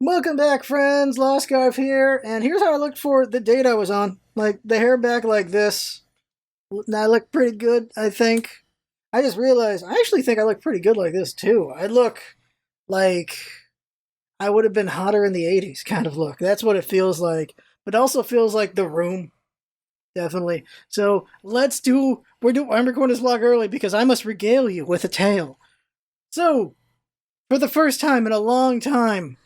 Welcome back, friends. Lost Scarf here, and here's how I looked for the date I was on. Like, the hair back like this. I look pretty good, I think. I just realized, I actually think I look pretty good like this, too. I look like I would have been hotter in the 80s kind of look. That's what it feels like. But also feels like The Room, definitely. So, I'm recording this vlog early because I must regale you with a tale. So, for the first time in a long time,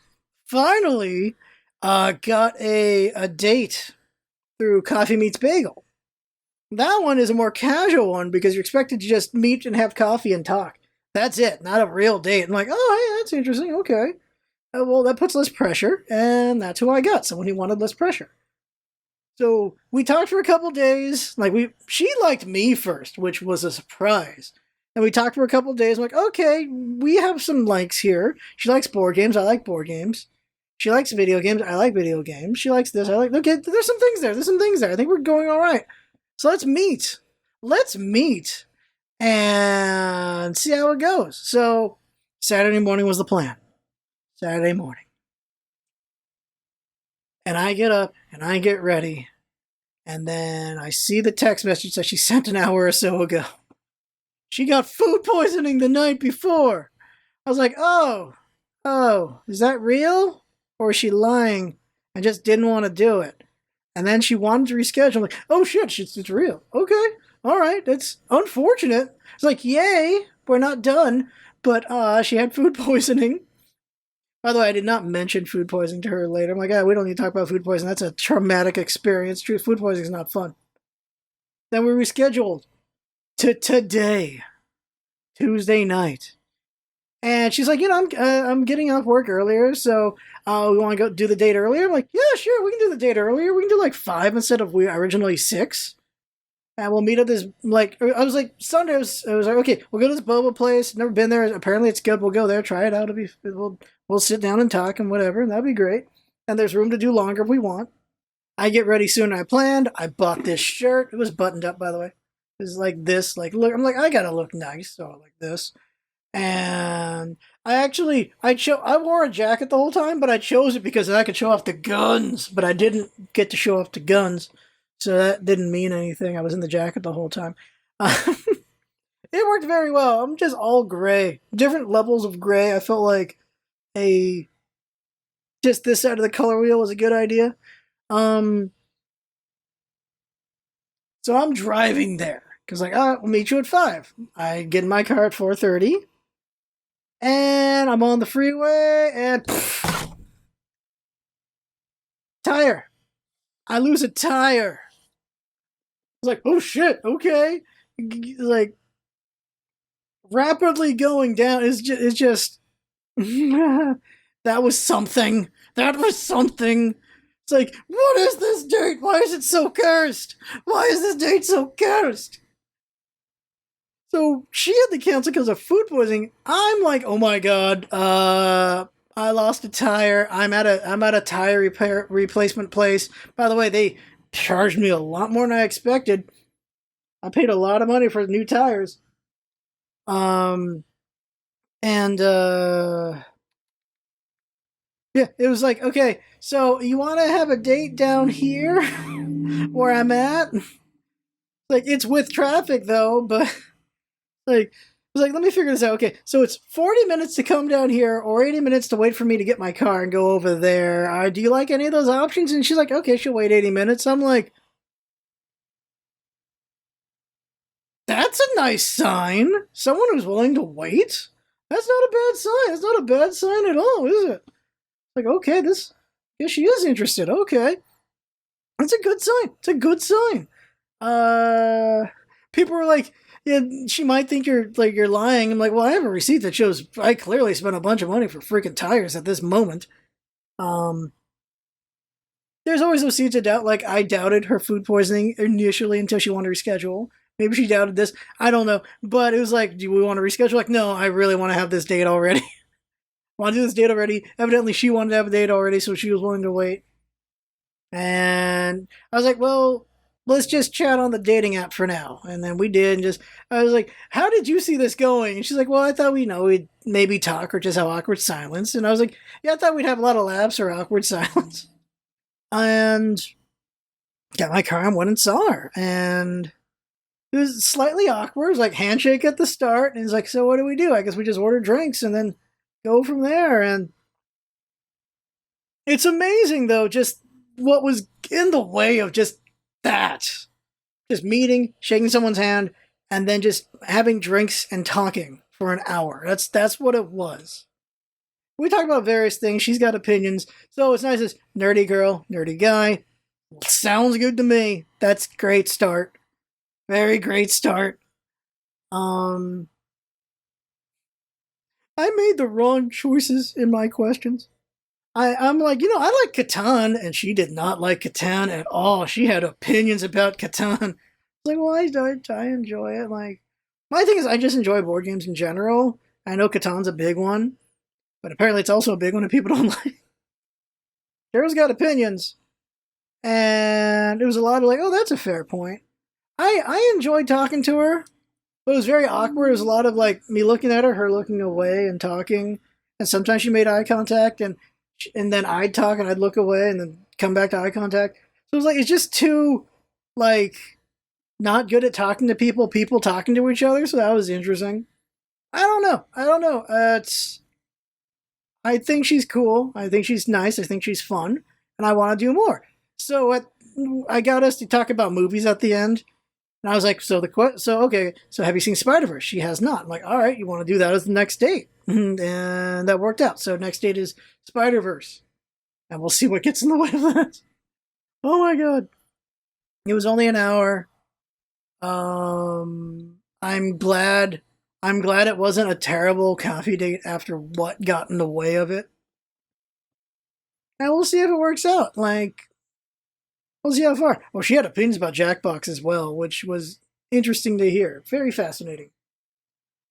finally got a date through Coffee Meets Bagel. That one is a more casual one because you're expected to just meet and have coffee and talk. That's it, not a real date. I'm like, oh, hey, that's interesting. Okay. Well, that puts less pressure, and that's who I got. Someone who wanted less pressure. So we talked for a couple days. She liked me first, which was a surprise. And we talked for a couple days. I'm like, okay, we have some likes here. She likes board games. I like board games. She likes video games. I like video games. She likes this. I like. Okay, there's some things there. There's some things there. I think we're going all right. So let's meet. Let's meet and see how it goes. So Saturday morning was the plan. Saturday morning. And I get up and I get ready. And then I see the text message that she sent an hour or so ago. She got food poisoning the night before. I was like, oh, is that real? Or is she lying and just didn't want to do it? And then she wanted to reschedule. I'm like, oh shit, it's real. Okay, all right, that's unfortunate. It's like, yay, we're not done. But she had food poisoning. By the way, I did not mention food poisoning to her later. I'm like, we don't need to talk about food poisoning. That's a traumatic experience. True, food poisoning is not fun. Then we rescheduled to today, Tuesday night. And she's like, I'm getting off work earlier, so we want to go do the date earlier. I'm like, yeah, sure, we can do the date earlier. We can do like 5 instead of we originally 6. And we'll meet at this, I was like, Sunday, I was like, okay, we'll go to this boba place. Never been there. Apparently it's good. We'll go there, try it out. We'll sit down and talk and whatever, and that'd be great. And there's room to do longer if we want. I get ready sooner than I planned. I bought this shirt. It was buttoned up, by the way. It was like this, look, I'm like, I gotta look nice, so like this. And I wore a jacket the whole time, but I chose it because I could show off the guns, but I didn't get to show off the guns, so that didn't mean anything. I was in the jacket the whole time. It worked very well. I'm just all gray, different levels of gray. I felt like a just this side of the color wheel was a good idea. Um, so I'm driving there because we'll meet you at 5. I get in my car at 4:30. And I'm on the freeway and tire. I lose a tire. It's like, oh shit, okay. Like rapidly going down is just that was something. That was something. It's like, what is this date? Why is it so cursed? Why is this date so cursed? So she had to cancel because of food poisoning. I'm like, oh my god, I lost a tire. I'm at a tire repair replacement place. By the way, they charged me a lot more than I expected. I paid a lot of money for new tires. And yeah, it was like, okay, so you want to have a date down here where I'm at? Like, it's with traffic though, but like, I was like, let me figure this out. Okay, so it's 40 minutes to come down here or 80 minutes to wait for me to get my car and go over there. Do you like any of those options? And she's like, okay, she'll wait 80 minutes. I'm like, that's a nice sign. Someone who's willing to wait? That's not a bad sign. It's not a bad sign at all, is it? Like, okay, yeah, she is interested. Okay. That's a good sign. It's a good sign. People were like, yeah, she might think you're lying. I'm like, well, I have a receipt that shows I clearly spent a bunch of money for freaking tires at this moment. Um, there's always those seeds of doubt. Like, I doubted her food poisoning initially until she wanted to reschedule. Maybe she doubted this. I don't know. But it was like, do we want to reschedule? Like, no, I really want to have this date already. Want to do this date already. Evidently, she wanted to have a date already, so she was willing to wait. And I was like, well, let's just chat on the dating app for now. And then we did, and just I was like, how did you see this going? And she's like, well, I thought we'd maybe talk or just have awkward silence. And I was like, yeah, I thought we'd have a lot of laughs or awkward silence. And got my car and went and saw her. And it was slightly awkward. It was like handshake at the start. And he's like, so what do we do? I guess we just order drinks and then go from there. And it's amazing, though, just what was in the way of just that. Just meeting, shaking someone's hand, and then just having drinks and talking for an hour. That's what it was. We talk about various things. She's got opinions. So it's nice as nerdy girl, nerdy guy. Sounds good to me. That's great start. Very great start. I made the wrong choices in my questions. I'm like, I like Catan, and she did not like Catan at all. She had opinions about Catan. It's like, well, I enjoy it. Like, my thing is, I just enjoy board games in general. I know Catan's a big one, but apparently it's also a big one that people don't like. Cheryl's got opinions, and it was a lot of like, oh, that's a fair point. I enjoyed talking to her, but it was very awkward. It was a lot of like me looking at her, her looking away and talking, and sometimes she made eye contact, and then I'd talk and I'd look away and then come back to eye contact. So it was like, it's just too, like, not good at talking to people talking to each other. So that was interesting. I don't know. I think she's cool. I think she's nice. I think she's fun. And I want to do more. So I got us to talk about movies at the end. And I was like, so have you seen Spider-Verse? She has not. I'm like, all right, you want to do that as the next date. And that worked out. So next date is Spider-Verse. And we'll see what gets in the way of that. Oh my god. It was only an hour. I'm glad it wasn't a terrible coffee date after what got in the way of it. And we'll see if it works out. Like, we'll see how far. Well, she had opinions about Jackbox as well, which was interesting to hear. Very fascinating.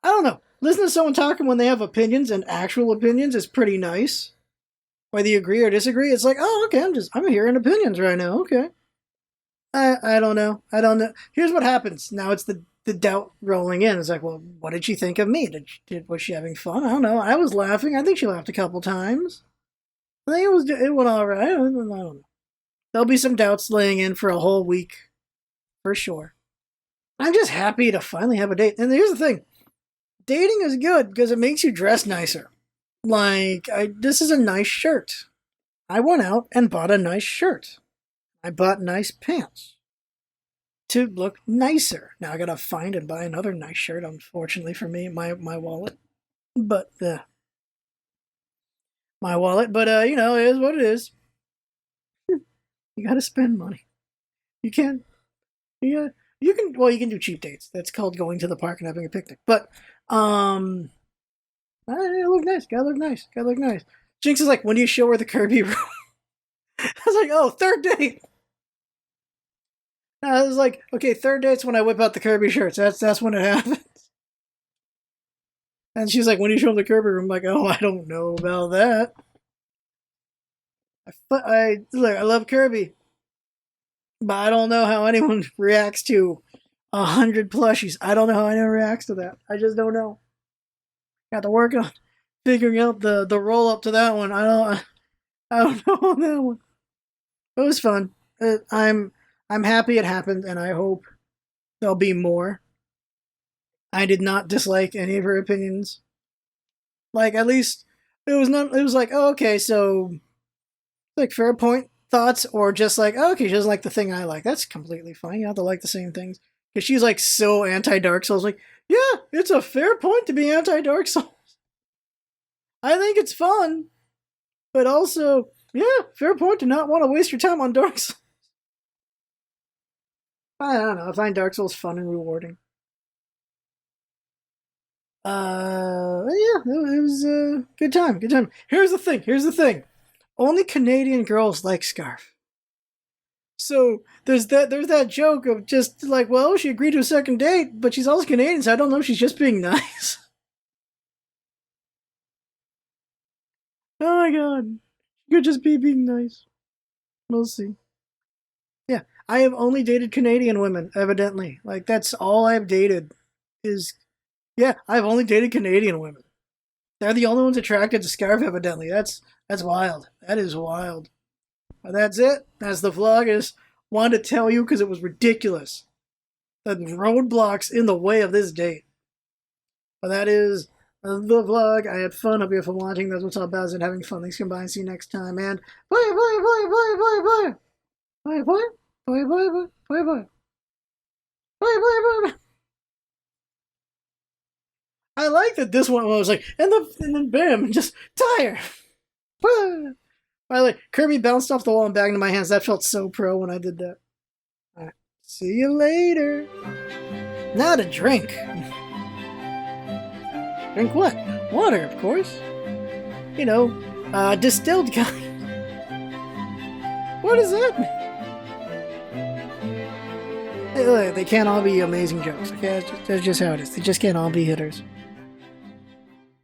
I don't know. Listen to someone talking when they have opinions and actual opinions is pretty nice. Whether you agree or disagree, it's like, oh, okay, I'm hearing opinions right now. Okay. I don't know. Here's what happens. Now it's the doubt rolling in. It's like, well, what did she think of me? Was she having fun? I don't know. I was laughing. I think she laughed a couple times. I think it went all right. I don't know. There'll be some doubts laying in for a whole week, for sure. I'm just happy to finally have a date. And here's the thing. Dating is good because it makes you dress nicer. Like, this is a nice shirt. I went out and bought a nice shirt. I bought nice pants to look nicer. Now I gotta find and buy another nice shirt, unfortunately for me, my wallet. But, my wallet. But, it is what it is. You gotta spend money. You can't. You can do cheap dates. That's called going to the park and having a picnic. But, I look nice. Gotta look nice. Jinx is like, when do you show her the Kirby room? I was like, oh, third date. I was like, okay, third date's when I whip out the Kirby shirts. That's when it happens. And she's like, when do you show them the Kirby room? I'm like, oh, I don't know about that. I love Kirby, but I don't know how anyone reacts to 100 plushies. I don't know how anyone reacts to that. I just don't know. Got to work on figuring out the roll up to that one. I don't know on that one. It was fun. I'm happy it happened, and I hope there'll be more. I did not dislike any of her opinions. Like, at least it was like, oh, okay, so like fair point thoughts, or just like, oh, okay, she doesn't like the thing I like. That's completely fine. You have to like the same things. Because she's like so anti Dark Souls. Like, yeah, it's a fair point to be anti Dark Souls. I think it's fun, but also, yeah, fair point to not want to waste your time on Dark Souls. I don't know. I find Dark Souls fun and rewarding. Yeah, it was a good time. Good time. Here's the thing. Only Canadian girls like Scarf. So there's that joke of just like, well, she agreed to a second date, but she's also Canadian, so I don't know if she's just being nice. Oh my god. She could just be being nice. We'll see. Yeah. I have only dated Canadian women, evidently. Like, that's all I've dated is, yeah, I've only dated Canadian women. They're the only ones attracted to Scarf, evidently. That's wild. That is wild. But that's it. That's the vlog. I just wanted to tell you because it was ridiculous. The roadblocks in the way of this date. But that is the vlog. I had fun. Hope you have fun watching. That's what's up, Baz, and having fun. Thanks for coming by. See you next time. And bye, bye, bye, bye, bye, bye. Bye, bye, bye, bye, bye, bye, bye. Bye, bye, bye, bye. I like that this one was like, and then bam, just tire. By the way, Kirby bounced off the wall and back into my hands. That felt so pro when I did that. Alright, see you later. Now to drink. Drink what? Water, of course. You know, distilled kind. What is that? They can't all be amazing jokes, okay? That's just how it is. They just can't all be hitters.